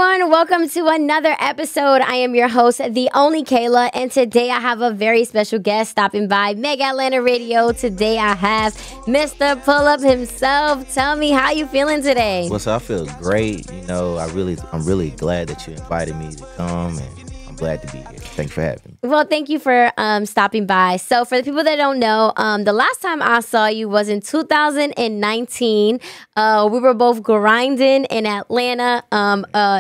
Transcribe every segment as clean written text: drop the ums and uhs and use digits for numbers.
everyone. Welcome to another episode. I am your host, the only Kayla, and today I have a very special guest stopping by Mega Atlanta Radio. Today I have Mr. Pull Up himself. Tell me, how you feeling today? Well, so I feel great. You know, I'm really glad that you invited me to come, and I'm glad to be here. Thanks for having me. Well, thank you for stopping by. So for the people that don't know, the last time I saw you was in 2019. We were both grinding in Atlanta.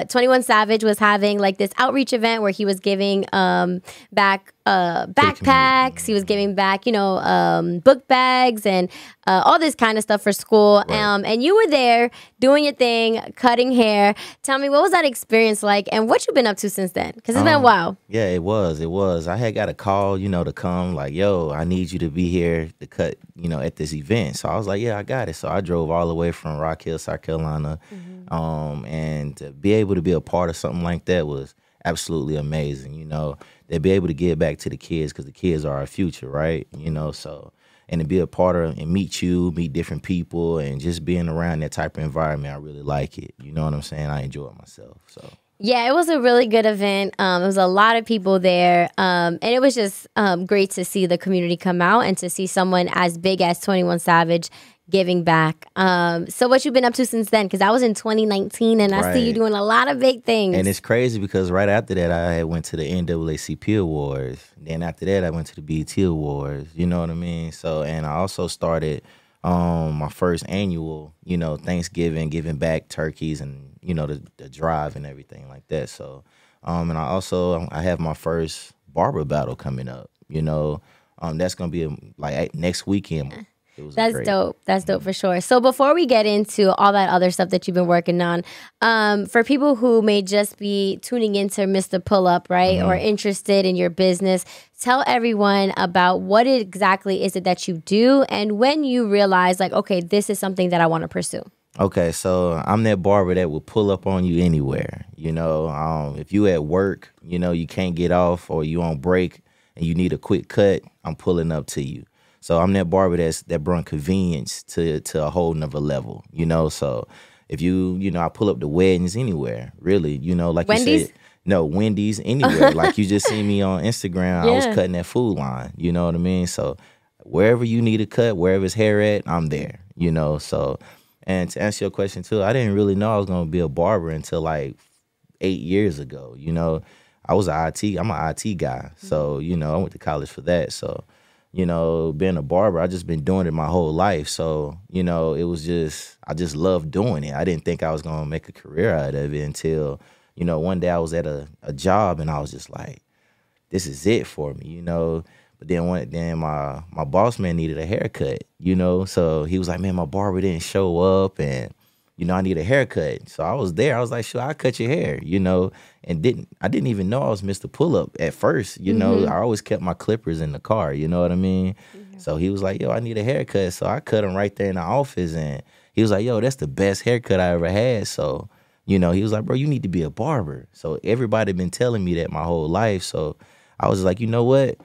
21 Savage was having like this outreach event where he was giving back backpacks. He was giving back, book bags and all this kind of stuff for school. Right. And you were there doing your thing, cutting hair. Tell me, what was that experience like, and what you've been up to since then? Because it's been a while. Yeah, it was. I had got a call, to come, like, yo, I need you to be here to cut, at this event. So I was like, yeah, I got it. So I drove all the way from Rock Hill, South Carolina. And to be able to be a part of something like that was absolutely amazing, to be able to give back to the kids, because the kids are our future, right? So, and to be a part of and meet different people, and just being around that type of environment, I really like it. You know what I'm saying? I enjoy it myself. So. Yeah, it was a really good event. It was a lot of people there, and it was just great to see the community come out and to see someone as big as 21 Savage giving back. So what you been up to since then? Because I was in 2019, and I see you doing a lot of big things. And it's crazy because right after that, I had went to the NAACP Awards. Then after that, I went to the BET Awards. You know what I mean? So, and I also started my first annual, Thanksgiving, giving back turkeys and, the drive and everything like that. So, and I have my first barber battle coming up, that's going to be like next weekend. That's dope. That's dope for sure. So before we get into all that other stuff that you've been working on, for people who may just be tuning into Mr. Pull Up, right, or interested in your business, tell everyone about what exactly is it that you do, and when you realize, like, okay, this is something that I want to pursue. Okay, so I'm that barber that will pull up on you anywhere. If you at work, you can't get off, or you on break and you need a quick cut, I'm pulling up to you. So I'm that barber that brought convenience to a whole nother level, So if I pull up to weddings anywhere, really, like Wendy's? you said. No, Wendy's, anywhere. Like you just see me on Instagram, I was cutting that food line, you know what I mean? So wherever you need a cut, wherever it's hair at, I'm there, So, and to answer your question too, I didn't really know I was going to be a barber until like 8 years ago, I'm an IT guy. So, I went to college for that. So, being a barber, I just been doing it my whole life. So, it was I just loved doing it. I didn't think I was going to make a career out of it until, one day I was at a job and I was just like, this is it for me, But then my boss man needed a haircut, So he was like, man, my barber didn't show up and, I need a haircut. So I was there. I was like, sure, I'll cut your hair, and I didn't even know I was Mr. Pull Up at first, I always kept my clippers in the car, you know what I mean? So he was like, yo, I need a haircut. So I cut him right there in the office, and he was like, yo, that's the best haircut I ever had. So, he was like, bro, you need to be a barber. So everybody been telling me that my whole life. So I was like, you know what?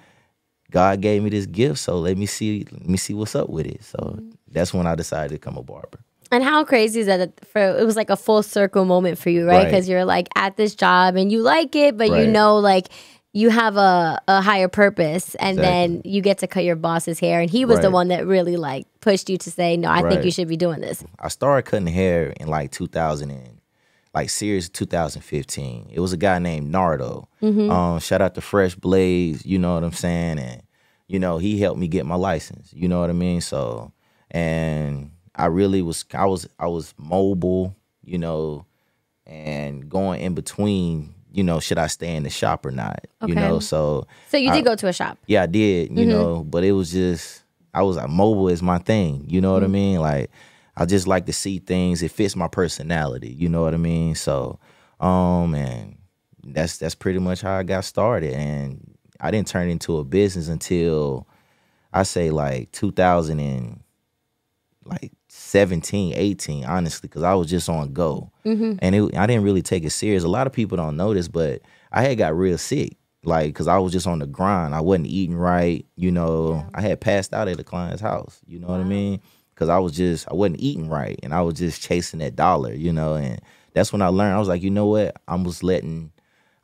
God gave me this gift, so let me see what's up with it. So that's when I decided to become a barber. And how crazy is that? It was like a full circle moment for you, right? Because you're like at this job and you like it, but like you have a higher purpose, and then you get to cut your boss's hair, and he was the one that really like pushed you to say, no, I think you should be doing this. I started cutting hair in like 2015. It was a guy named Nardo. Shout out to Fresh Blades, you know what I'm saying? And, he helped me get my license, you know what I mean? So, and I really was mobile, and going in between, should I stay in the shop or not, So you did go to a shop? Yeah, I did, but it was just, mobile is my thing, you know what I mean? Like, I just like to see things. It fits my personality. You know what I mean? So, and that's pretty much how I got started. And I didn't turn into a business until I say like 2017, 18, honestly, because I was just on go. And I didn't really take it serious. A lot of people don't know this, but I had got real sick. Like, because I was just on the grind. I wasn't eating right. I had passed out at a client's house. You know what I mean? Because I wasn't eating right, and I was just chasing that dollar, and that's when I learned. I was like, you know what? I was letting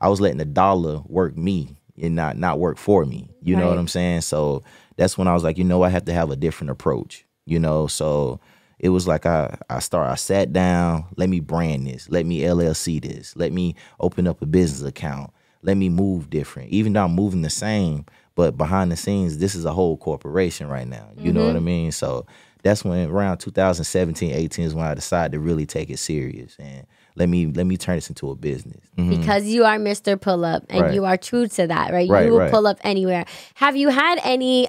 the dollar work me and not work for me. You know what I'm saying? So that's when I was like, you know, I have to have a different approach. You know, so it was like I sat down, let me brand this, let me LLC this, let me open up a business account, let me move different. Even though I'm moving the same, but behind the scenes, this is a whole corporation right now. You know what I mean? So that's when around 2017, 18 is when I decided to really take it serious and let me turn this into a business. Because you are Mr. Pull Up and you are true to that, right? Right, You will pull up anywhere. Have you had any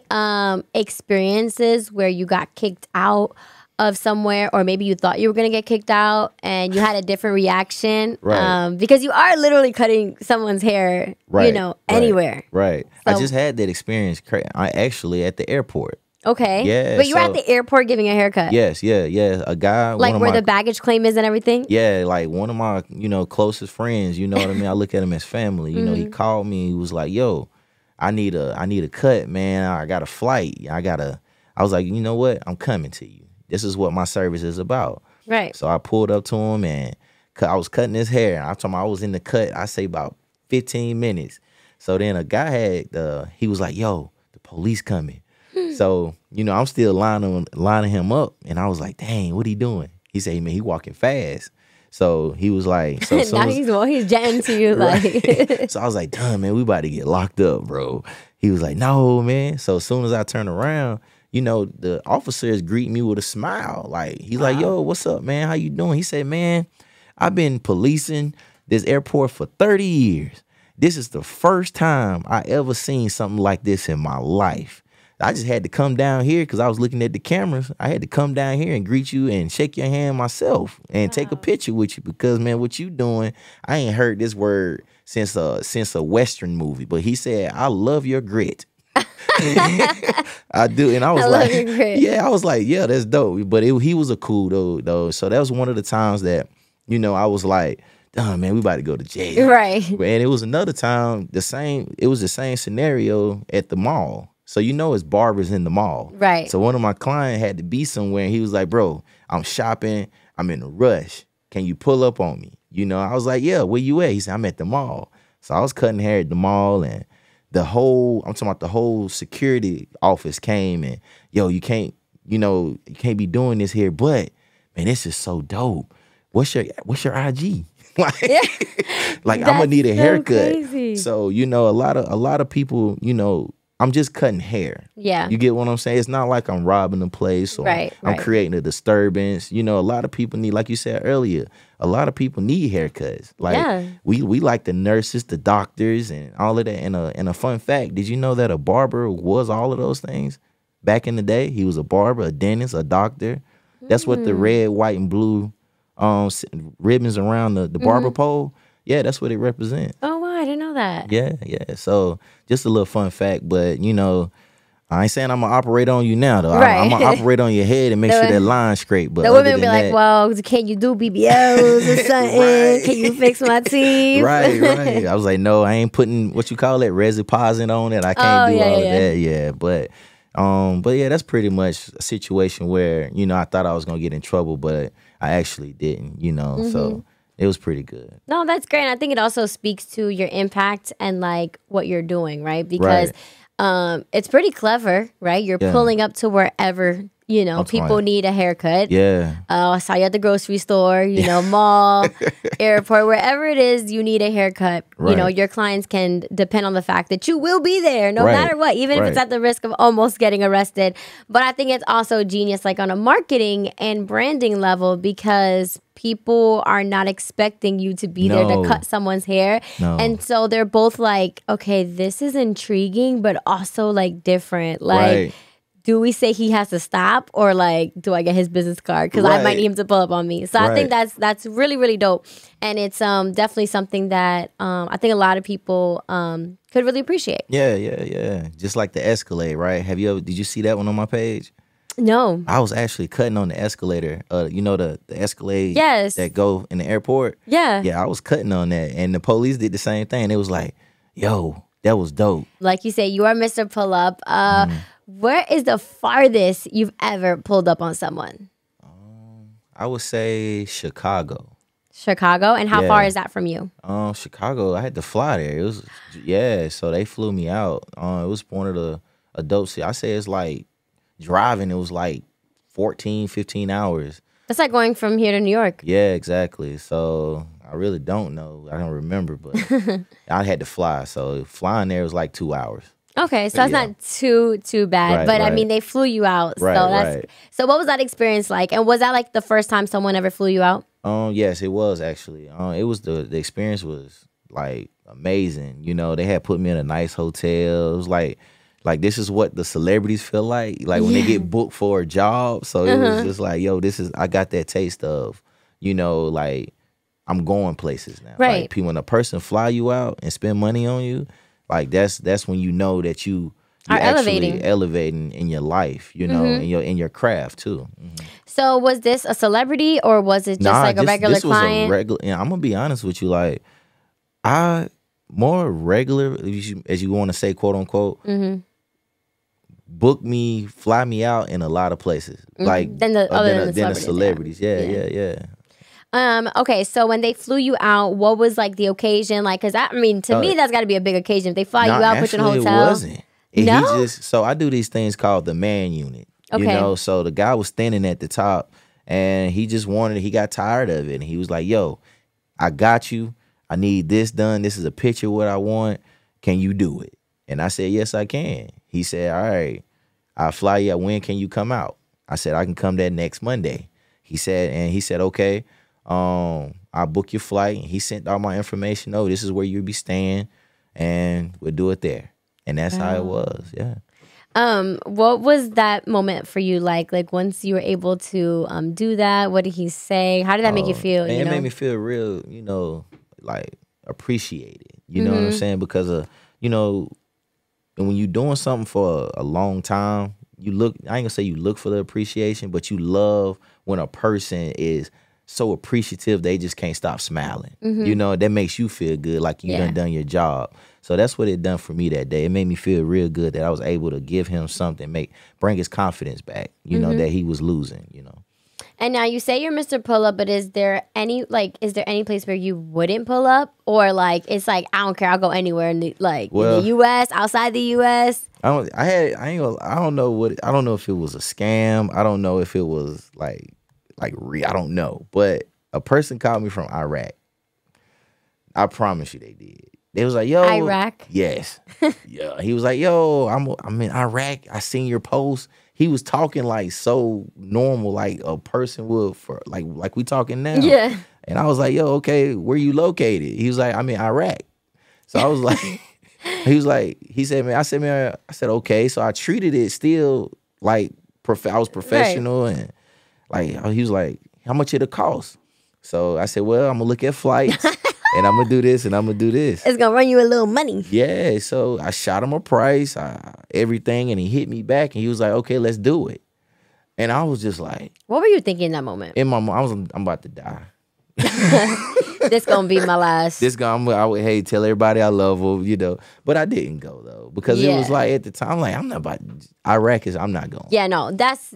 experiences where you got kicked out of somewhere, or maybe you thought you were going to get kicked out and you had a different reaction? Because you are literally cutting someone's hair, you know, anywhere. Right. So, I just had that experience. I actually at the airport. Okay. Yeah. But you were at the airport giving a haircut. Yes. Yeah. A guy. Like where the baggage claim is and everything? Yeah. Like one of my, closest friends, you know what I mean? I look at him as family. You know, he called me. He was like, yo, I need a cut, man. I got a flight. I was like, you know what? I'm coming to you. This is what my service is about. Right. So I pulled up to him and I was cutting his hair. I told him I was in the cut, I say about 15 minutes. So then a guy he was like, yo, the police coming. So, I'm still lining him up. And I was like, dang, what he doing? He said, man, he walking fast. So he was like, so now he's jetting to you like. So I was like, damn, man, we about to get locked up, bro. He was like, no, man. So as soon as I turn around, the officers greet me with a smile. Like, he's like, yo, what's up, man? How you doing? He said, man, I've been policing this airport for 30 years. This is the first time I ever seen something like this in my life. I just had to come down here because I was looking at the cameras. I had to come down here and greet you and shake your hand myself and take a picture with you because, man, what you doing, I ain't heard this word since a Western movie. But he said, I love your grit. I do. And I was I was like, yeah, that's dope. But he was a cool though. So that was one of the times that, I was like, oh, man, we about to go to jail. Right. And it was another time, it was the same scenario at the mall. So it's barbers in the mall. Right. So one of my clients had to be somewhere and he was like, bro, I'm shopping. I'm in a rush. Can you pull up on me? I was like, yeah, where you at? He said, I'm at the mall. So I was cutting hair at the mall and I'm talking about the whole security office came and, yo, you can't be doing this here. But, man, this is so dope. What's your IG? like I'm gonna need a haircut. Crazy. So, a lot of people, I'm just cutting hair. Yeah. You get what I'm saying? It's not like I'm robbing a place or I'm creating a disturbance. A lot of people need, like you said earlier, a lot of people need haircuts. Like we like the nurses, the doctors, and all of that. And a fun fact, did you know that a barber was all of those things? Back in the day, he was a barber, a dentist, a doctor. That's what the red, white, and blue ribbons around the barber pole. Yeah, that's what it represents. Oh, wow, I didn't know that. Yeah. So just a little fun fact, but I ain't saying I'm gonna operate on you now though. I'm gonna operate on your head and make sure that line's straight. But the women be like, well, can you do BBLs or something? Can you fix my teeth? Right. I was like, no, I ain't putting what you call it, resiposing on it. I can't do all of that. Yeah, but yeah, that's pretty much a situation where I thought I was gonna get in trouble, but I actually didn't. So. It was pretty good. No, that's great. And I think it also speaks to your impact and like what you're doing, right? Because it's pretty clever, right? You're pulling up to wherever, people need a haircut. Yeah. I saw you at the grocery store, mall, airport, wherever it is you need a haircut. Right. Your clients can depend on the fact that you will be there no matter what, even if it's at the risk of almost getting arrested. But I think it's also genius, like on a marketing and branding level, because people are not expecting you to be there to cut someone's hair. No. And so they're both like, okay, this is intriguing, but also like different. Like, do we say he has to stop, or like, do I get his business card? Because I might need him to pull up on me. So I think that's really, really dope. And it's definitely something that I think a lot of people could really appreciate. Yeah. Just like the Escalade, right? Did you see that one on my page? No. I was actually cutting on the escalator. The Escalade that go in the airport? Yeah. Yeah, I was cutting on that. And the police did the same thing. It was like, yo, that was dope. Like you say, you are Mr. Pull Up. Where is the farthest you've ever pulled up on someone? I would say Chicago. Chicago. And how Yeah. far is that from you? Chicago, I had to fly there. It was, yeah, so they flew me out. It was one of the adult cities. I say it's like driving, it was like 14, 15 hours. That's like going from here to New York. Yeah, exactly. So I really don't know. I don't remember, but I had to fly. So flying there was like 2 hours. Okay, so that's not too bad. Right, but I right. mean, they flew you out. Right, so that's right. so what was that experience like? And was that like the first time someone ever flew you out? Yes, it was actually. It was the experience was like amazing. You know, they had put me in a nice hotel. It was like this is what the celebrities feel like when they get booked for a job. So it was just like, yo, I got that taste of, you know, like I'm going places now. Right. Like when a person fly you out and spend money on you, like that's when you know that you Are actually elevating in your life, you know, in your craft too. So was this a celebrity or was it just like a regular this client? Was a regular. I'm gonna be honest with you, like I more regular, as you want to say, quote unquote, book me, fly me out in a lot of places, like Than the celebrities. Yeah. Okay, so when they flew you out, what was like the occasion? Like, cause I mean, to me, that's got to be a big occasion. If they fly you out, put you in a hotel. It wasn't. No? So I do these things called the man unit. Okay. You know, so the guy was standing at the top, and he got tired of it, and he was like, "Yo, I got you. I need this done. This is a picture of what I want. Can you do it?" And I said, "Yes, I can." He said, "All right, I'll fly you out. When can you come out?" I said, "I can come that next Monday." He said, "Okay, I'll book your flight." And he sent all my information. Oh, this is where you'll be staying, and we'll do it there. And that's how it was. Yeah. What was that moment for you like? Like once you were able to do that, what did he say? How did that make you feel? Man, it made me feel real, you know, like appreciated. You know what I'm saying? Because you know, and when you're doing something for a long time, I ain't gonna say you look for the appreciation, but you love when a person is so appreciative they just can't stop smiling. You know, that makes you feel good, like you done your job. So that's what it done for me that day. It made me feel real good that I was able to give him something, bring his confidence back, you know, that he was losing, you know. And now you say you're Mr. Pull Up, but is there any place where you wouldn't pull up? Or like it's like I don't care, I'll go anywhere in the in the US, outside the US? I don't know if it was a scam. I don't know if it was like real. I don't know. But a person called me from Iraq. I promise you they did. They was like, yo. Iraq? Yes. Yeah. He was like, yo, I'm in Iraq. I seen your post. He was talking like so normal, like a person would for like we talking now. Yeah. And I was like, yo, okay, where you located? He was like, I'm in Iraq. So I was like, he said, man, I said, okay. So I treated it still like I was professional and like he was like, how much it'll cost? So I said, well, I'm gonna look at flights. And I'm going to do this and I'm going to do this. It's going to run you a little money. Yeah. So I shot him a price, everything. And he hit me back and he was like, okay, let's do it. And I was just like. What were you thinking in that moment? In my mind, I'm about to die. This going to be my last. I would, hey, tell everybody I love them, you know. But I didn't go, though. Because it was like, at the time, like, I'm not about, I'm not going. Yeah, no, that's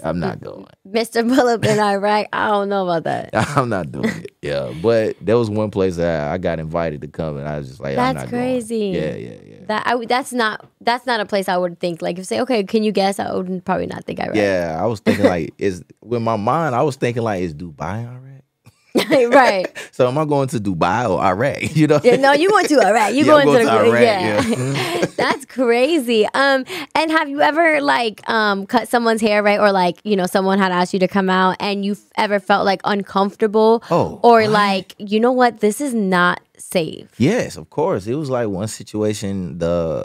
I'm not going. Mr. Pull Up in Iraq, I don't know about that. I'm not doing it. Yeah, but there was one place that I got invited to come, and I was just like, I'm not crazy. Going. Yeah. That's not a place I would think. Like, if say, okay, can you guess? I would probably not think Iraq. Yeah, I was thinking like, with my mind, I was thinking like, is Dubai Iraq? Right. So am I going to Dubai or Iraq? You know? Yeah, no, you going to Iraq. You going to Iraq. Yeah. That's crazy. And have you ever like cut someone's hair, right? Or like, you know, someone had asked you to come out and you ever felt like uncomfortable? Oh. Or like, you know what? This is not safe. Yes, of course. It was like one situation, the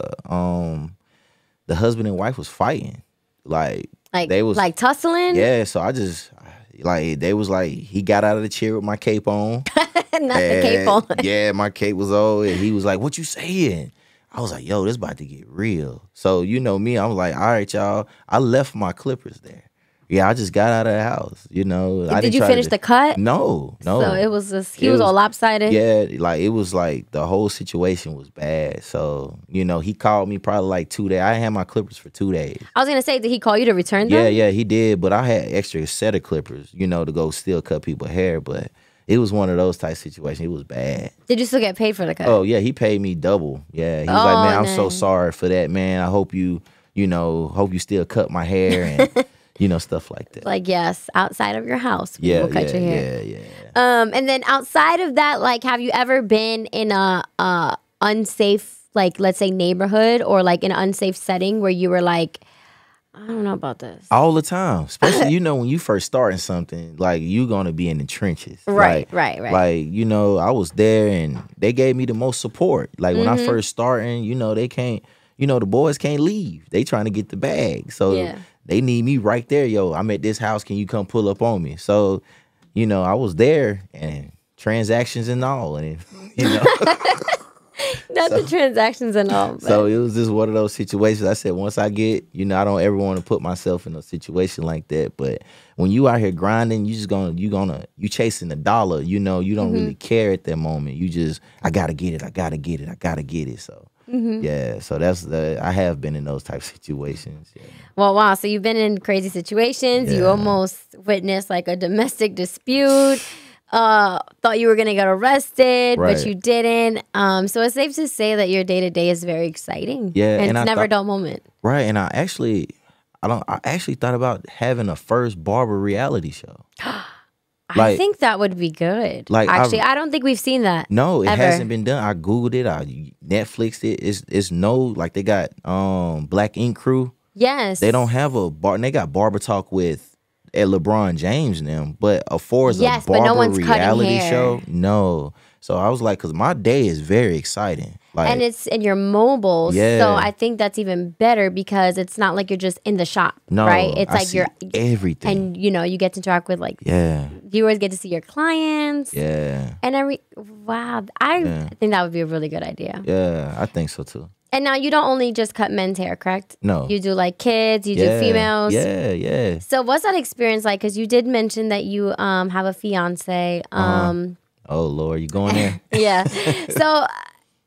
husband and wife was fighting. Like they was like tussling? Yeah, so I just like they was like he got out of the chair with my cape on. Not the cape on. Yeah, my cape was on and he was like, "What you saying?" I was like, "Yo, this about to get real." So you know me, I was like, "All right, y'all." I left my clippers there. Yeah, I just got out of the house, you know. Did you finish the cut? No. So it was just, he was all lopsided? Yeah, like it was like the whole situation was bad. So, you know, he called me probably like 2 days. I had my clippers for 2 days. I was going to say, did he call you to return them? Yeah, he did. But I had extra set of clippers, you know, to go still cut people's hair. But it was one of those type situations. It was bad. Did you still get paid for the cut? Oh yeah, he paid me double. Yeah, he was like, man, I'm so nice. sorry for that, man. I hope you hope you still cut my hair and stuff like that. Like, yes, outside of your house, Yeah, we'll cut your hair. yeah. And then outside of that, like, have you ever been in a unsafe, like, let's say neighborhood or like in an unsafe setting where you were like, I don't know about this. All the time, especially when you first starting something, like you gonna be in the trenches. Right. Like I was there and they gave me the most support. Like when I first starting, they can't, the boys can't leave. They trying to get the bag, so they need me right there. Yo, I'm at this house. Can you come pull up on me? So, I was there and transactions and all, and Not the transactions and all. But. So it was just one of those situations. I said, once I get, I don't ever want to put myself in a situation like that. But when you out here grinding, you chasing the dollar. You don't really care at that moment. You just, I gotta get it. I gotta get it. I gotta get it. So yeah. So I have been in those type of situations. Yeah. Well, wow. So you've been in crazy situations. Yeah. You almost witnessed like a domestic dispute. Thought you were gonna get arrested, but you didn't. So it's safe to say that your day to day is very exciting. Yeah, and it's never a dull moment. Right, and I actually thought about having a first barber reality show. I think that would be good. Like, actually, I don't think we've seen that. No, it ever. hasn't been done. I googled it. I Netflixed it. It's like they got Black Ink Crew. Yes, they don't have a bar. And they got Barber Talk with. At LeBron James and them, but for as a barber but no one's reality show, no. So I was like, because my day is very exciting, like, and you're mobile, so I think that's even better because it's not like you're just in the shop, right? It's like you're everything, and you get to interact with viewers, get to see your clients, and wow, I think that would be a really good idea. Yeah, I think so too. And now you don't only just cut men's hair, correct? No. You do like kids, you do females. Yeah. So what's that experience like? Because you did mention that you have a fiance. Oh, Lord, you going there? Yeah. So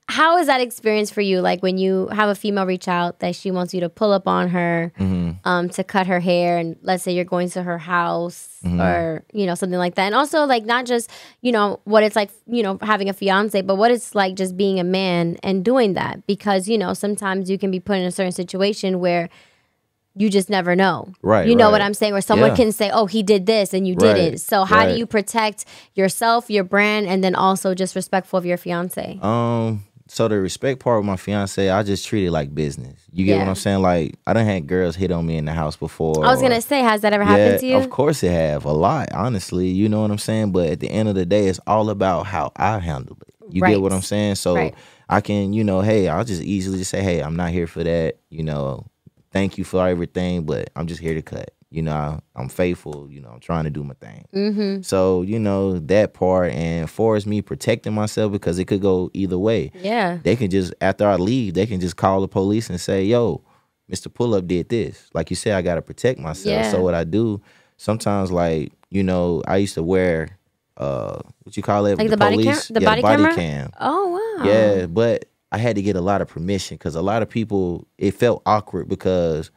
how is that experience for you? Like when you have a female reach out that she wants you to pull up on her to cut her hair, and let's say you're going to her house or, something like that. And also like not just, what it's like, having a fiance, but what it's like just being a man and doing that. Because, sometimes you can be put in a certain situation where you just never know. Right. You know what I'm saying? Where someone can say, oh, he did this and you didn't. So how do you protect yourself, your brand, and then also just respectful of your fiance? So the respect part with my fiance, I just treat it like business. You get what I'm saying? Like, I done had girls hit on me in the house before. I was going to say, has that ever happened to you? Of course it have. A lot, honestly. You know what I'm saying? But at the end of the day, it's all about how I handle it. You get what I'm saying? So I can, hey, I'll just easily just say, hey, I'm not here for that. Thank you for everything, but I'm just here to cut. I'm faithful. I'm trying to do my thing. So, that part. And for as me protecting myself, because it could go either way. Yeah. They can just, after I leave, they can just call the police and say, yo, Mr. Pull-Up did this. Like you said, I got to protect myself. Yeah. So what I do, sometimes, like, I used to wear, what you call it? Like the body cam? The body camera? Cam. Oh, wow. Yeah, but I had to get a lot of permission because a lot of people, it felt awkward because,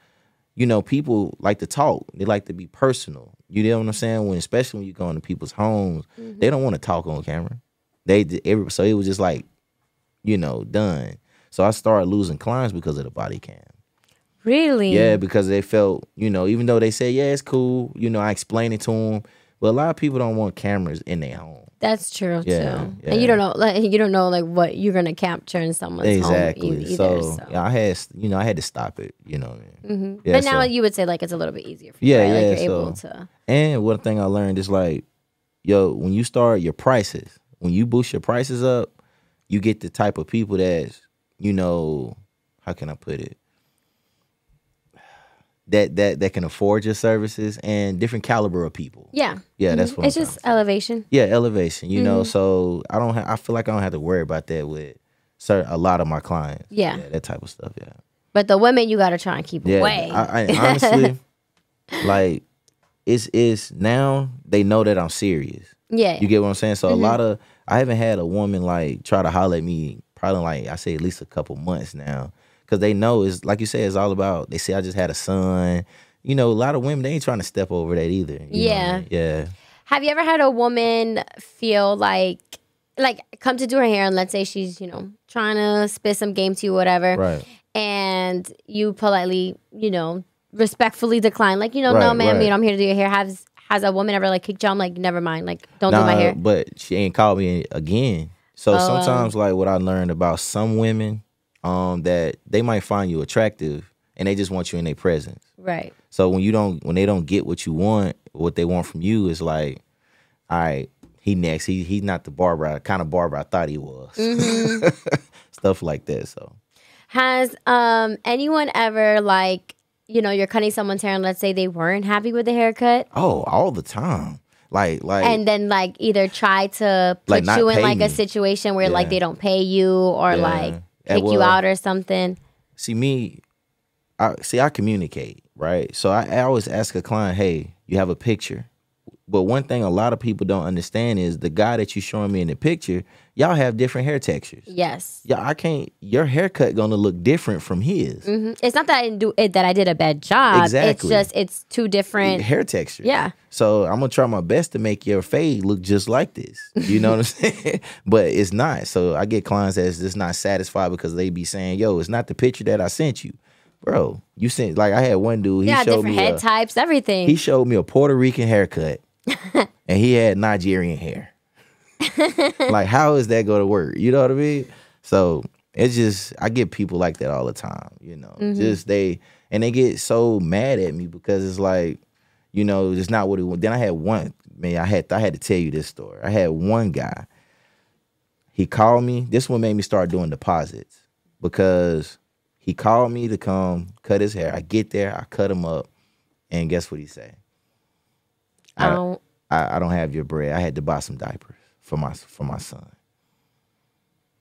people like to talk. They like to be personal. You know what I'm saying? Especially when you go into people's homes, they don't want to talk on camera. So it was just like, done. So I started losing clients because of the body cam. Really? Yeah, because they felt, even though they say, yeah, it's cool, I explained it to them, but a lot of people don't want cameras in their home. That's true too. Yeah. And you don't know like what you're gonna capture in someone's home either. So yeah, I had to stop it. You know what I mean? Yeah, but now you would say like it's a little bit easier for you, right? Like you're able to. And one thing I learned is like, when you start your prices, when you boost your prices up, you get the type of people that's, how can I put it? That can afford your services and different caliber of people. Yeah, that's what it's just elevation. Yeah, elevation. So I feel like I don't have to worry about that with a lot of my clients. Yeah, that type of stuff. Yeah, but the women you gotta try and keep away. I honestly, like, it's now they know that I'm serious. Yeah, you get what I'm saying. So I haven't had a woman like try to holler at me probably like I say at least a couple months now. Because they know, it's like you say, it's all about, they say I just had a son. A lot of women, they ain't trying to step over that either. You know what I mean? Yeah. Have you ever had a woman feel like come to do her hair and let's say she's, trying to spit some game to you, whatever. Right. And you politely, respectfully decline. Like, no, Right, ma'am, right. I'm here to do your hair. Has a woman ever like kicked you? I'm like, never mind. Like, don't do my hair. But she ain't called me again. So sometimes, like, what I learned about some women, that they might find you attractive and they just want you in their presence. Right. So when they don't get what you want, what they want from you is like, all right, he next. He's not the kind of barber I thought he was. Mm-hmm. Stuff like that. So has anyone ever like, you're cutting someone's hair and let's say they weren't happy with the haircut? Oh, all the time. Like and then like either try to put you in like a situation where like they don't pay you or like kick you out or something. See I communicate, right? So I always ask a client, hey, you have a picture. But one thing a lot of people don't understand is the guy that you showing me in the picture, y'all have different hair textures. Yes. Yeah, your haircut gonna look different from his. Mm-hmm. It's not that I didn't do it, that I did a bad job. Exactly. It's two different hair textures. Yeah. So I'm gonna try my best to make your fade look just like this. You know what I'm saying? But it's not. So I get clients that's just not satisfied because they be saying, yo, it's not the picture that I sent you. Bro, you sent, like I had one dude, he showed different me head types, everything. He showed me a Puerto Rican haircut and he had Nigerian hair. Like, how is that gonna work? You know what I mean? So it's just, I get people like that all the time, just they get so mad at me because it's like, it's not what it was. Then I had one, man, I had to tell you this story. I had one guy, he called me. This one made me start doing deposits because he called me to come cut his hair. I get there, I cut him up, and guess what he say? I don't have your bread. I had to buy some diapers for my son.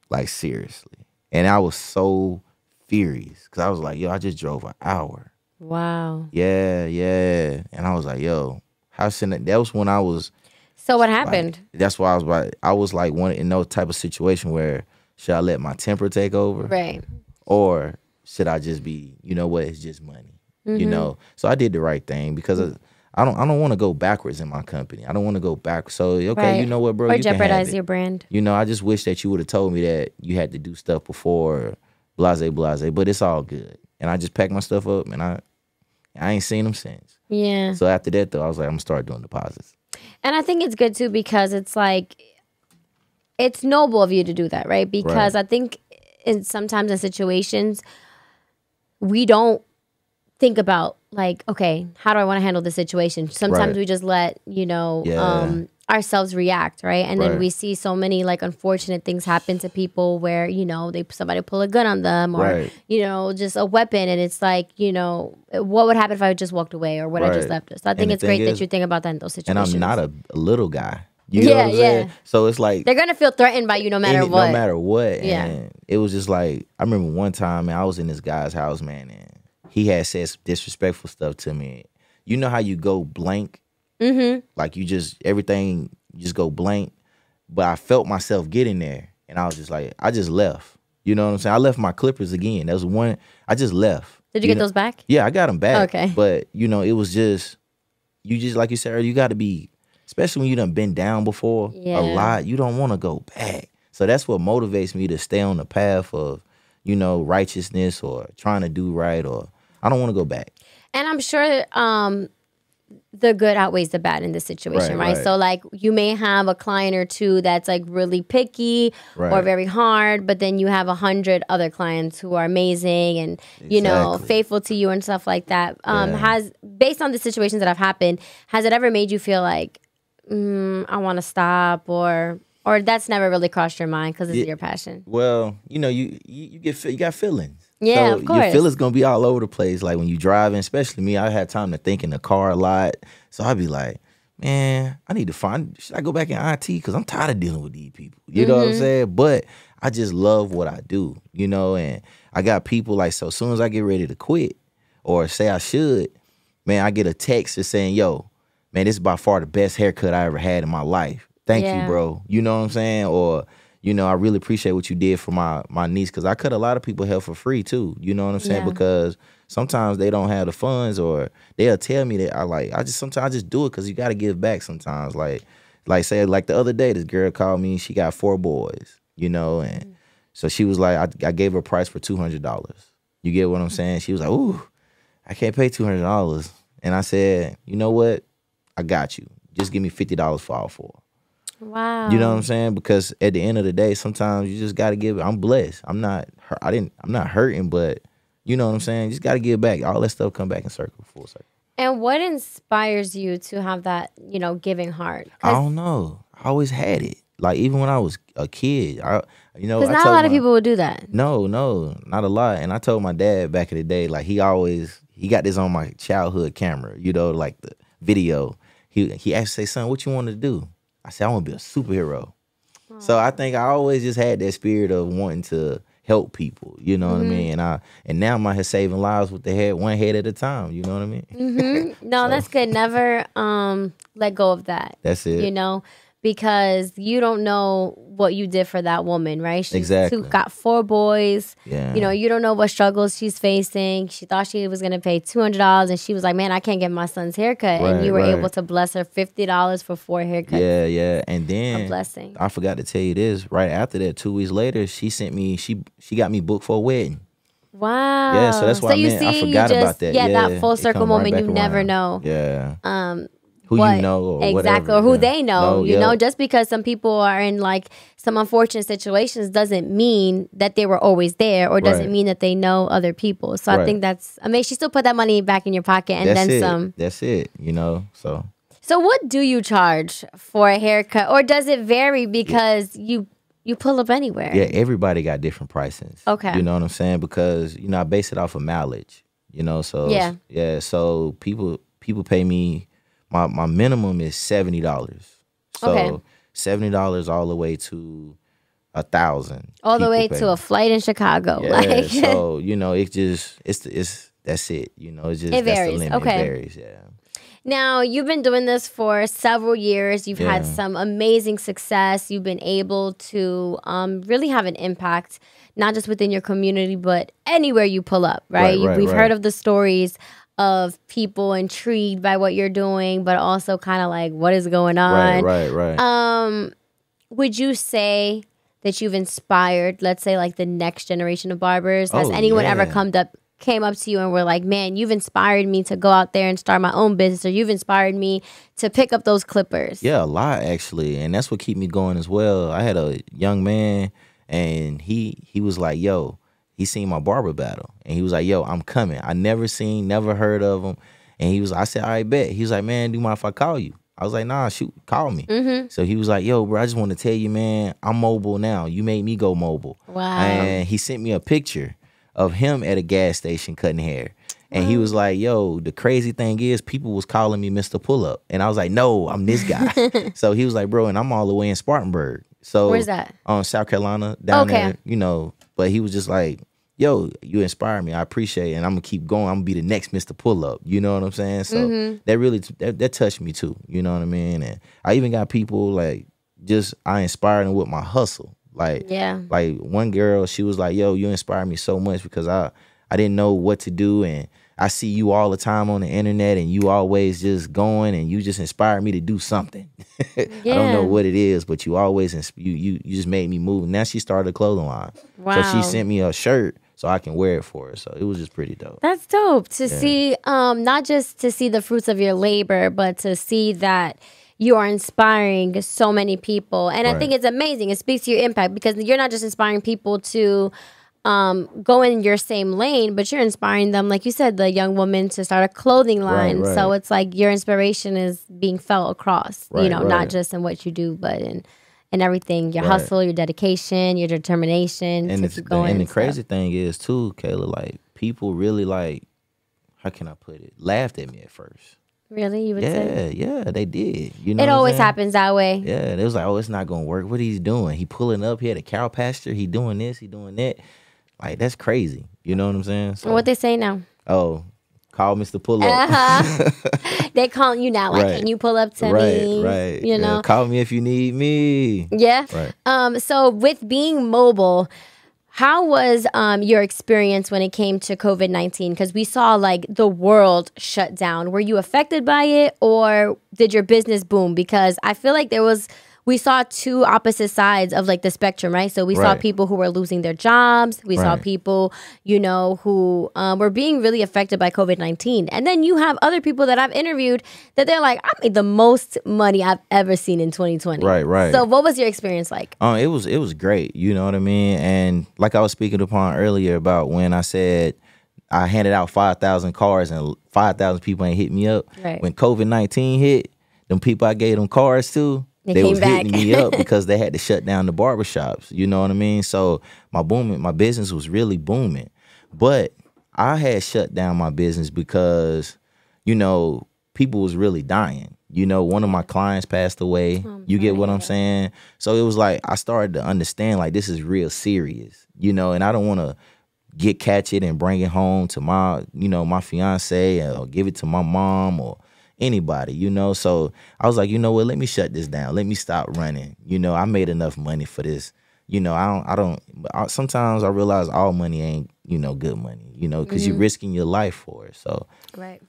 Like, seriously. And I was so furious because I was like, yo, I just drove an hour. Wow. Yeah. And I was like, yo, how should that was when I was. So what happened? Like, that's why I was like one in those type of situation where should I let my temper take over? Right. Or should I just be, you know what, it's just money. So I did the right thing because I don't want to go backwards in my company. I don't want to go back. So okay, right. You know what, bro? Or you jeopardize your brand. I just wish that you would have told me that you had to do stuff before, blase. But it's all good. And I just packed my stuff up, and I ain't seen them since. Yeah. So after that, though, I was like, I'm gonna start doing deposits. And I think it's good too because it's like it's noble of you to do that, right? Because I think sometimes in situations we don't think about like, okay, how do I want to handle this situation? Sometimes we just let, ourselves react, right? And then we see so many like unfortunate things happen to people where, somebody pull a gun on them or, just a weapon. And it's like, what would happen if I just walked away or would I just left us? So I think it's great that you think about that in those situations. And I'm not a little guy. You know what I'm saying? So it's like they're gonna feel threatened by you no matter what. No matter what. Yeah. And it was just like, I remember one time, man, I was in this guy's house, man, and he had said some disrespectful stuff to me. You know how you go blank? Mm-hmm. Like everything, you just go blank. But I felt myself getting there. And I was just like, I just left. You know what I'm saying? I left my clippers again. That was one, I just left. Did you get those back? Yeah, I got them back. Okay. But, it was just, like you said, you got to be, especially when you done been down before a lot, you don't want to go back. So that's what motivates me to stay on the path of, righteousness or trying to do right, or I don't want to go back. And I'm sure the good outweighs the bad in this situation, right? So like you may have a client or two that's like really picky or very hard, but then you have 100 other clients who are amazing and, faithful to you and stuff like that. Based on the situations that have happened, has it ever made you feel like, I want to stop or that's never really crossed your mind because it's your passion? Well, you got feelings. Yeah, so of course. Your feelings gonna be all over the place. Like when you driving, especially me, I had time to think in the car a lot. So I'd be like, man, I need to should I go back in IT? Because I'm tired of dealing with these people. You know what I'm saying? But I just love what I do, and I got people like, so as soon as I get ready to quit or say I should, man, I get a text just saying, yo, man, this is by far the best haircut I ever had in my life. Thank you, bro. You know what I'm saying? Or, you know, I really appreciate what you did for my niece, because I cut a lot of people hair for free too. You know what I'm saying? Yeah. Because sometimes they don't have the funds, or they'll tell me that sometimes I just do it because you got to give back sometimes. Like say like the other day, this girl called me. She got 4 boys, you know, and so she was like, I gave her a price for $200. You get what I'm saying? She was like, ooh, I can't pay $200. And I said, you know what? I got you. Just give me $50 for all 4. Wow. You know what I'm saying? Because at the end of the day, sometimes you just got to give it. I'm blessed. I'm not hurting, but you know what I'm saying? You just got to give back. All that stuff come back in circle, full circle. And what inspires you to have that, you know, giving heart? I don't know. I always had it. Like even when I was a kid, because not a lot of people would do that. No, not a lot. And I told my dad back in the day, like he got this on my childhood camera, you know, like the video. He asked, say, son, what you want to do? I said, I want to be a superhero. Aww. So I think I always just had that spirit of wanting to help people, you know what I mean? And now I'm out here saving lives with one head at a time, you know what I mean? No, that's good. Never let go of that. That's it. You know, because you don't know what you did for that woman, right? She's got 4 boys. Yeah. You know, you don't know what struggles she's facing. She thought she was going to pay $200, and she was like, man, I can't get my son's haircut. Right, and you were able to bless her $50 for 4 haircuts. Yeah. And then a blessing. I forgot to tell you this. Right after that, 2 weeks later, she got me booked for a wedding. Wow. Yeah, so that's why I forgot about that. Yeah, that full circle moment, you never know. Yeah. Who you know or exactly, whatever. or who they know. You know, just because some people are in like some unfortunate situations doesn't mean that they were always there, or doesn't mean that they know other people. So I think that's, I mean, she still put that money back in your pocket and then some. That's it, you know, so. So what do you charge for a haircut, or does it vary because you pull up anywhere? Yeah, everybody got different pricings. Okay. You know what I'm saying? Because, you know, I base it off of mileage, you know, so. Yeah, so people pay me. My minimum is $70. So $70 all the way to 1,000. All the way to a flight in Chicago. Yeah, so you know, it's that's it. You know, it's just it varies. That's the limit. Okay. It varies, yeah. Now, you've been doing this for several years. You've had some amazing success. You've been able to really have an impact, not just within your community, but anywhere you pull up, right? We've heard of the stories of people intrigued by what you're doing, but also kind of like, what is going on? Right. Would you say that you've inspired, let's say, like the next generation of barbers? Has anyone ever came up to you and were like, man, you've inspired me to go out there and start my own business, or you've inspired me to pick up those clippers? Yeah, a lot actually, and that's what keep me going as well. I had a young man, and he was like, yo, he seen my barber battle, and he was like, yo, I'm coming. I never heard of him. And I said, all right, bet. He was like, man, do you mind if I call you? I was like, nah, shoot, call me. So he was like, yo, bro, I just want to tell you, man, I'm mobile now. You made me go mobile. Wow. And he sent me a picture of him at a gas station cutting hair. And he was like, yo, the crazy thing is people was calling me Mr. Pull-Up. And I was like, no, I'm this guy. So he was like, bro, and I'm all the way in Spartanburg. So where's that? South Carolina, down there, you know. But he was just like, yo, you inspire me. I appreciate it. And I'm going to keep going. I'm going to be the next Mr. Pull-Up. You know what I'm saying? So that really, that touched me too. You know what I mean? And I even got people like, I inspired them with my hustle. Like one girl, she was like, yo, you inspire me so much because I didn't know what to do. And I see you all the time on the internet, and you always just going, and you just inspire me to do something. I don't know what it is, but you always, you just made me move. Now she started a clothing line. Wow. So she sent me a shirt so I can wear it for her. So it was just pretty dope. That's dope to see, not just to see the fruits of your labor, but to see that you are inspiring so many people. And I think it's amazing. It speaks to your impact, because you're not just inspiring people to go in your same lane, but you're inspiring them, like you said, the young woman to start a clothing line. So it's like your inspiration is being felt across, you know, not just in what you do, but in everything, your hustle, your dedication, your determination. And the crazy thing is too, Kayla, like people really like, how can I put it, laughed at me at first. Really? You would say? Yeah, they did. You know, it always happens that way. Yeah, it was like, oh, it's not gonna work. What he's doing? He pulling up. He had a cow pasture. He doing this. He doing that. Like, that's crazy. You know what I'm saying? So, what they say now? Oh, Call Mr. Pull Up. They calling you now, like, can you pull up to me? Right. You know, call me if you need me. Yeah. Right. So with being mobile, how was your experience when it came to COVID-19? Because we saw like the world shut down. Were you affected by it, or did your business boom? Because I feel like we saw two opposite sides of like the spectrum, right? So we saw people who were losing their jobs. We saw people, you know, who were being really affected by COVID-19. And then you have other people that I've interviewed that they're like, I made the most money I've ever seen in 2020. Right. So what was your experience like? It was great. You know what I mean? And like I was speaking upon earlier about when I said I handed out 5,000 cards and 5,000 people ain't hit me up. Right. When COVID-19 hit, them people I gave them cards to, they was hitting me up because they had to shut down the barbershops. You know what I mean? So my business was really booming. But I had shut down my business because, you know, people was really dying. You know, one of my clients passed away. You get what I'm saying? So it was like I started to understand like this is real serious, you know, and I don't want to catch it and bring it home to my, you know, my fiance or give it to my mom or anybody, you know. So I was like, you know what, let me shut this down. Let me stop running. You know, I made enough money for this. You know, sometimes I realize all money ain't, you know, good money, you know, because you're risking your life for it. So,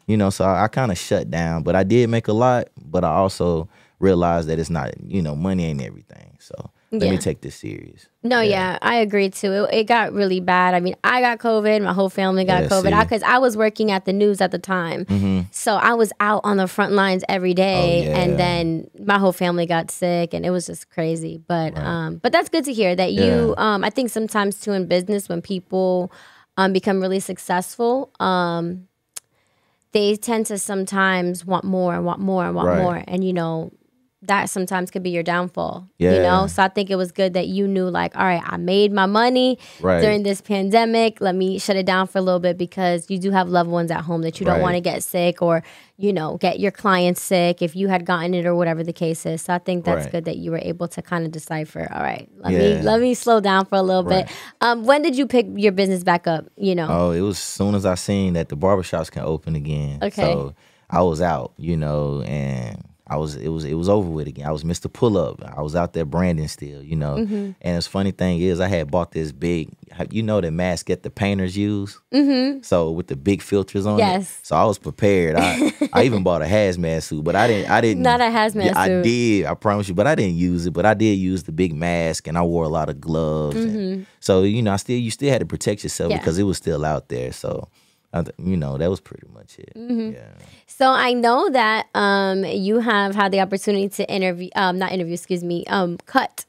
you know, so I kind of shut down, but I did make a lot, but I also realized that it's not, you know, money ain't everything. So let me take this serious. No, I agree too. It got really bad. I mean, I got COVID. My whole family got COVID because I was working at the news at the time. So I was out on the front lines every day, and then my whole family got sick, and it was just crazy. But that's good to hear that you. I think sometimes too in business when people become really successful, they tend to sometimes want more and want more and want more, and you know. That sometimes could be your downfall, you know? So I think it was good that you knew, like, all right, I made my money during this pandemic. Let me shut it down for a little bit because you do have loved ones at home that you don't want to get sick or, you know, get your clients sick if you had gotten it or whatever the case is. So I think that's good that you were able to kind of decipher, all right, let me slow down for a little bit. When did you pick your business back up, you know? Oh, it was as soon as I seen that the barbershops can open again. Okay. So I was out, you know, and it was over with again. I was Mr. Pull Up. I was out there branding still, you know. And the funny thing is, I had bought this big, you know, the mask that the painters use. So with the big filters on it. So I was prepared. I even bought a hazmat suit, but I didn't. Not a hazmat suit. I did. I promise you, but I didn't use it. But I did use the big mask, and I wore a lot of gloves. And so you know, you still had to protect yourself because it was still out there. So. You know, that was pretty much it. Yeah. So I know that you have had the opportunity to cut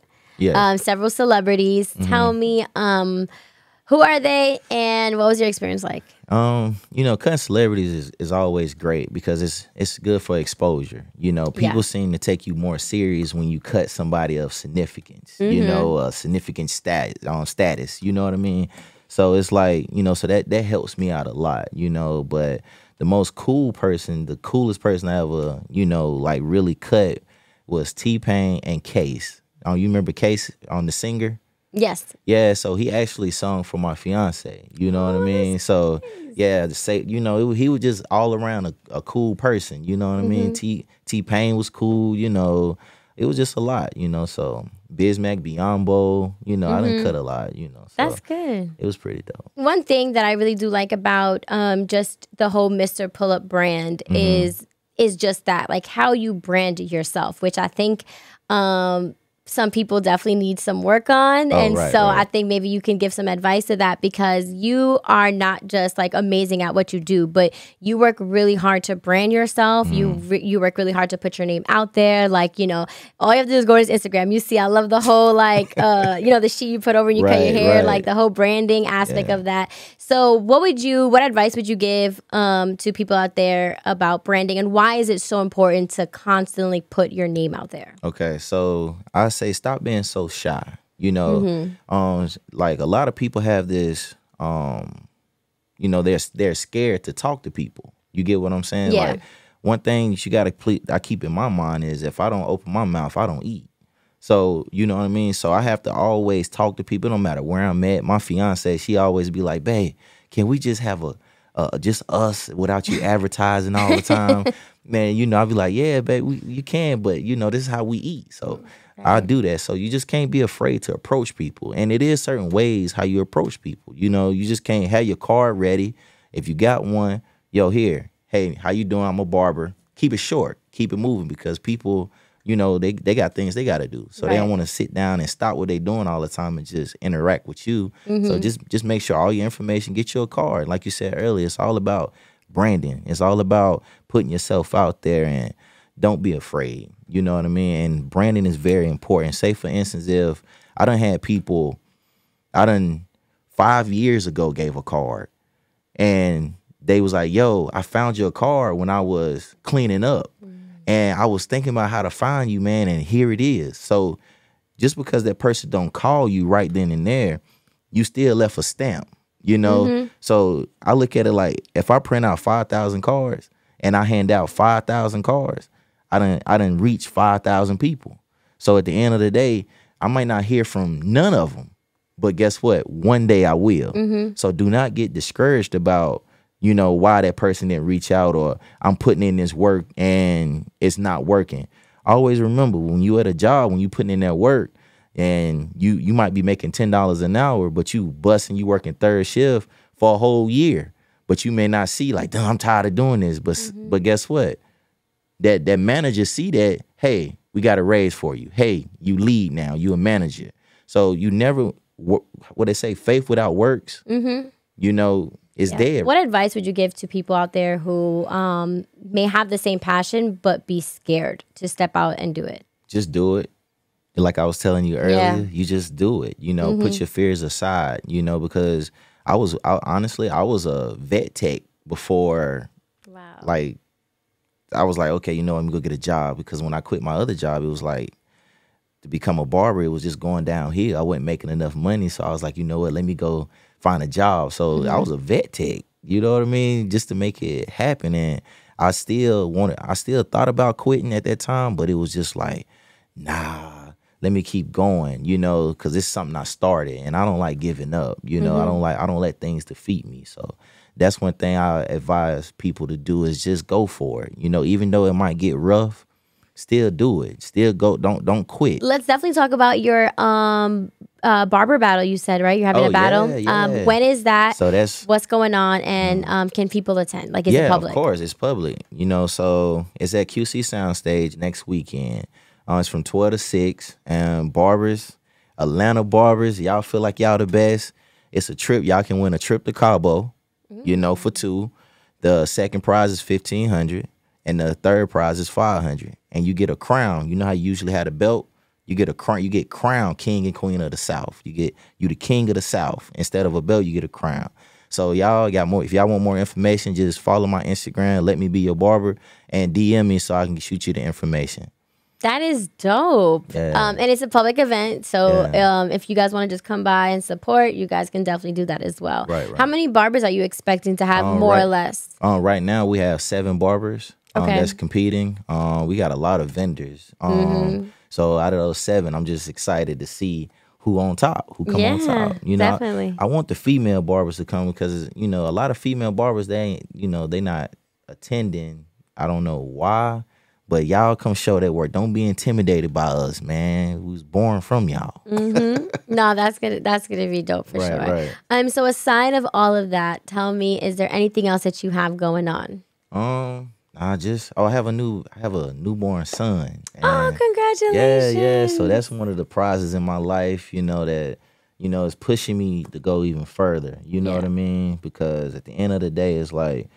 several celebrities. Tell me, who are they and what was your experience like? You know, cutting celebrities is always great because it's good for exposure. You know, people seem to take you more serious when you cut somebody of significance, you know, significant status, you know what I mean? So it's like, you know, so that helps me out a lot, you know, but the coolest person I ever, you know, like really cut was T-Pain and Case. You remember Case on the singer? Yes. Yeah, so he actually sung for my fiance, you know what I mean? So, yeah, you know, he was just all around a cool person, you know what I mean? T-Pain was cool, you know. It was just a lot, you know, so Bismack, Biombo, you know, I done cut a lot, you know. So that's good. It was pretty dope. One thing that I really do like about just the whole Mr. Pull-Up brand is just that, like how you brand yourself, which I think some people definitely need some work on. I think maybe you can give some advice to that because you are not just like amazing at what you do, but you work really hard to brand yourself. You work really hard to put your name out there. Like, you know, all you have to do is go to his Instagram. You see, I love the whole like, you know, the sheet you put over and you cut your hair, like the whole branding aspect of that. So what advice would you give to people out there about branding and why is it so important to constantly put your name out there? Okay, so I say stop being so shy. You know, like a lot of people have this, you know, they're scared to talk to people. You get what I'm saying? Yeah. Like one thing you got to I keep in my mind is if I don't open my mouth, I don't eat. So, you know what I mean? So I have to always talk to people no matter where I'm at. My fiance, she always be like, babe, can we just have just us without you advertising all the time, man, you know, I'll be like, yeah, babe, you can, but you know, this is how we eat. So I'll do that. So you just can't be afraid to approach people. And it is certain ways how you approach people. You know, you just can't have your card ready. If you got one, yo, here, hey, how you doing? I'm a barber. Keep it short. Keep it moving because people, you know, they got things they got to do. So they don't want to sit down and stop what they doing all the time and just interact with you. So just make sure all your information, get you a card. Like you said earlier, it's all about branding. It's all about putting yourself out there and don't be afraid. You know what I mean? And branding is very important. Say, for instance, if I done had people, 5 years ago gave a card and they was like, yo, I found your card when I was cleaning up. And I was thinking about how to find you, man, and here it is. So just because that person don't call you right then and there, you still left a stamp, you know? So I look at it like if I print out 5,000 cards and I hand out 5,000 cards, I done reach 5,000 people. So at the end of the day, I might not hear from none of them, but guess what? One day I will. So do not get discouraged about, you know, why that person didn't reach out or I'm putting in this work and it's not working. Always remember when you at a job, when you putting in that work and you might be making $10 an hour, but you busting, you working third shift for a whole year, but you may not see like, damn, I'm tired of doing this. But guess what? That manager see that, hey, we got a raise for you. Hey, you lead now, you a manager. So you never, what they say, faith without works, you know, is there. What advice would you give to people out there who may have the same passion but be scared to step out and do it? Just do it. Like I was telling you earlier, you just do it. You know, put your fears aside, you know, because honestly, I was a vet tech before. Wow. Like, I was like, okay, you know, I'm going to go get a job because when I quit my other job, it was like to become a barber, it was just going downhill. I wasn't making enough money. So I was like, you know what, let me go find a job. So I was a vet tech, you know what I mean? Just to make it happen. And I still thought about quitting at that time, but it was just like, nah, let me keep going, you know, because it's something I started and I don't like giving up, you know, I don't let things defeat me. So that's one thing I advise people to do is just go for it. You know, even though it might get rough, still do it. Still go. Don't quit. Let's definitely talk about your barber battle. You said, right? You're having a battle. Yeah. When is that? So that's what's going on, and can people attend? Like, is it public? Of course, it's public. You know, so it's at QC Soundstage next weekend. It's from 12 to 6. And barbers, Atlanta barbers, y'all feel like y'all the best. It's a trip. Y'all can win a trip to Cabo, you know, for two. The second prize is $1,500. And the third prize is $500. And you get a crown. You know how you usually had a belt? You get a crown. You get crown king and queen of the South. You the king of the South. Instead of a belt, you get a crown. So y'all got more. If y'all want more information, just follow my Instagram. Let me be your barber and DM me so I can shoot you the information. That is dope. Yeah. And it's a public event. So if you guys want to just come by and support, you guys can definitely do that as well. Right. How many barbers are you expecting to have, more or less? Right now, we have 7 barbers that's competing. We got a lot of vendors. So out of those 7, I'm just excited to see who on top, who come on top. You know, definitely. I want the female barbers to come because, you know, a lot of female barbers, they ain't, you know, they not attending. I don't know why. But y'all come show that work. Don't be intimidated by us, man. We was born from y'all. No, that's gonna be dope for sure. Right. So aside of all of that, tell me, is there anything else that you have going on? I have a newborn son. Oh, congratulations! Yeah. So that's one of the prizes in my life, you know, that, you know, is pushing me to go even further. You know what I mean? Because at the end of the day, it's like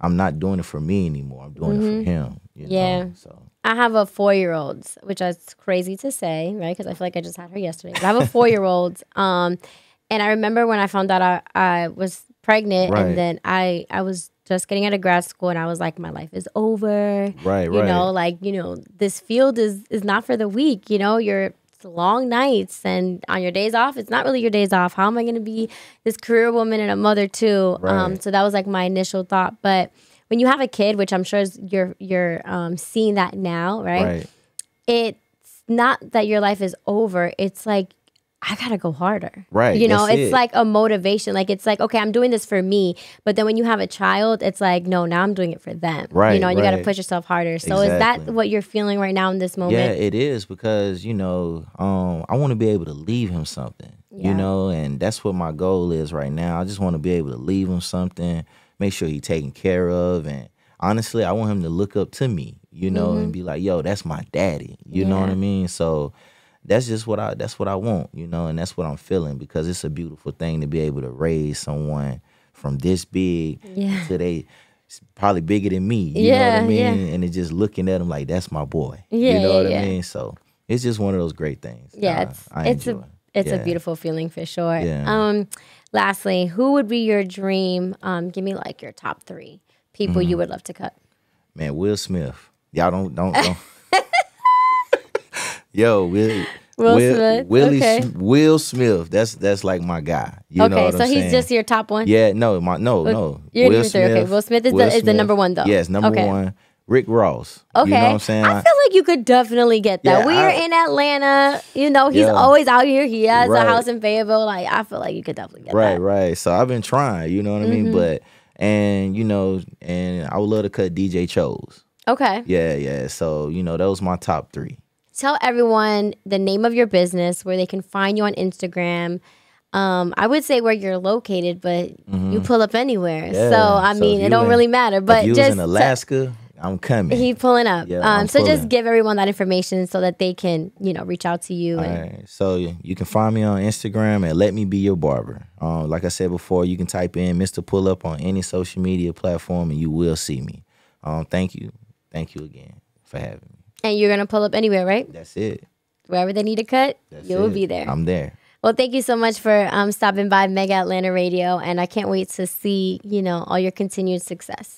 I'm not doing it for me anymore. I'm doing it for him. You know? So I have a 4-year-old, which is crazy to say, right? Because I feel like I just had her yesterday. But I have a 4-year-old. And I remember when I found out I was pregnant, and then I was just getting out of grad school, and I was like, my life is over. Right. You know, like, you know, this field is not for the weak. You know, it's long nights, and on your days off, it's not really your days off. How am I going to be this career woman and a mother too? Right. So that was like my initial thought. But when you have a kid, which I'm sure you're seeing that now, right? Right. It's not that your life is over. It's like I gotta go harder. Right. You know, that's it's it. like a motivation. Like, it's like, okay, I'm doing this for me. But then when you have a child, it's like, no, now I'm doing it for them. Right, You know, and you gotta right. push yourself harder. So is that Exactly. what you're feeling right now in this Yeah, moment? it is because, I want to be able to leave him something, Yeah. and that's what my goal is right now. I just want to be able to leave him something, make sure he's taken care of. And honestly, I want him to look up to me, and be like, yo, that's my daddy. You know what Yeah. I mean? So that's what I want, and that's what I'm feeling, because it's a beautiful thing to be able to raise someone from this big Yeah. to they probably bigger than me. You know what I Yeah, yeah. mean? And it's just looking at him like, that's my boy. Yeah, You know yeah, what I yeah. mean? So it's just one of those great things. Yeah, I enjoy. it's a Yeah. beautiful feeling for sure. Yeah. Lastly, who would be your dream? Give me like your top 3 people Mm-hmm. you would love to cut. Man, Will Smith. Y'all don't. Yo, Will Smith. Okay. Will Smith. That's like my guy. You know Okay, what so I'm saying? he's just your top one. Yeah, no. You're Will number 3. Okay, Will Smith is Will the Smith. number 1 though. Yes, number Okay. 1. Rick Ross. Okay. You know what I'm saying? I feel like you could definitely get that. Yeah, We're in Atlanta. You know, he's Yeah. always out here. He has Right. a house in Fayetteville. Like, I feel like you could definitely get Right, that. right. So I've been trying, you know what I mean? But and I would love to cut DJ Chose. Okay. Yeah. So, those my top 3. Tell everyone the name of your business, where they can find you on Instagram. I would say where you're located, but you pull up anywhere. Yeah. So, I So mean, if it you don't in- really matter. But if you was just in Alaska, I'm coming. he pulling up. Yeah, I'm so just pulling. give everyone that information so that they can, reach out to you. All And right. So you can find me on Instagram at Let Me Be Your Barber. Like I said before, you can type in Mr. Pull Up on any social media platform and you will see me. Thank you. Thank you again for having me. and you're gonna pull up anywhere, right? That's it. Wherever they need a cut, That's you will it. be there. I'm there. Well, thank you so much for stopping by Mega Atlanta Radio, and I can't wait to see all your continued success.